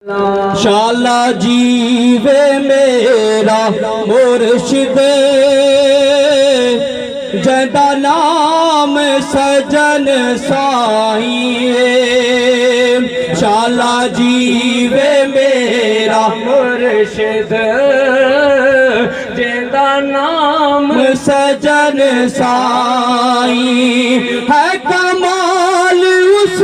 शाला जीवे मेरा मुर्शिद जदा नाम सजन साईं। शाला जीवे मेरा मुर्शिद जदा नाम सजन साईं। है कमाल उस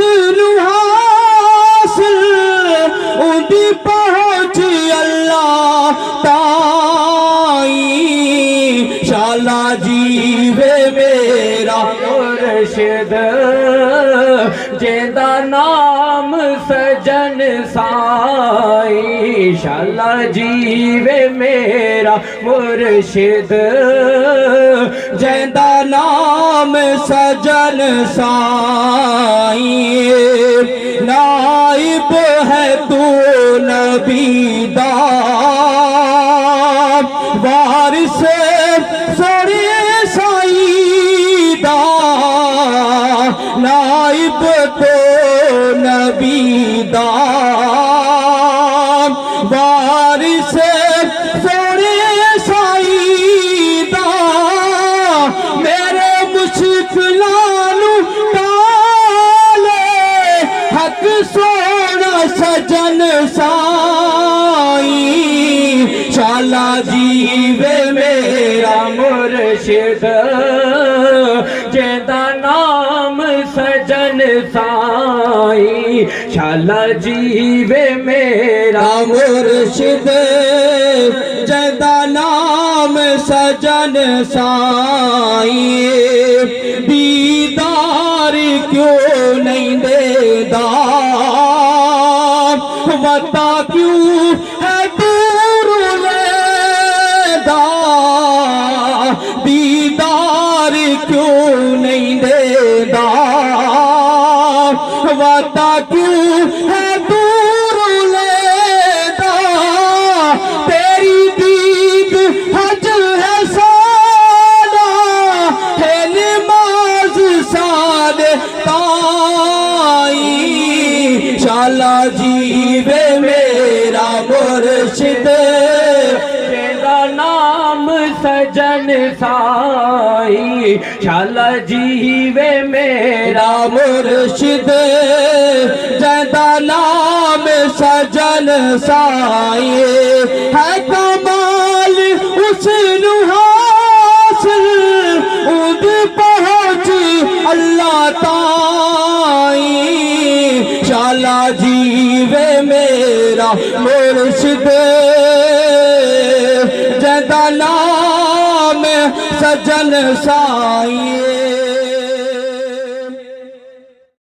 पहुँच अल्लाह ताई। शाला जीवे मेरा मुर्शिद जेदा नाम सजन साईं। शाला जीवे मेरा मुर्शिद जेदा नाम सजन साईं। नाइब है तू नबी दा वारिस सोने साईं दा। नाइब तो नबी दा वारिस सोने साईं दा। मेरे मुश्किलां टाले हक सोना सजन साईं। शाला जीवे मेरा मुर्शिद जेदा नाम सजन साईं। शाला जीवे मेरा मुर्शिद जेदा नाम सजन साईं। दीदार क्यों नहीं देदा बता क्यों है दूर लेदा। दीदार क्यों नहीं देदा बता क्यों है दूर लेदा। तेरी दीद हज है सादा है नमाज सादे ताई। शाला जीवे मेरा मुर्शिद जेदा नाम सजन साईं। शाला जीवे मेरा मुर्शिद जेदा नाम सजन साईं। है कमाल उस हासिल उद पहुँच अल्लाह ताई। शाला जीवे मेरा मुर्शिद जेदा नाम सजन साईं।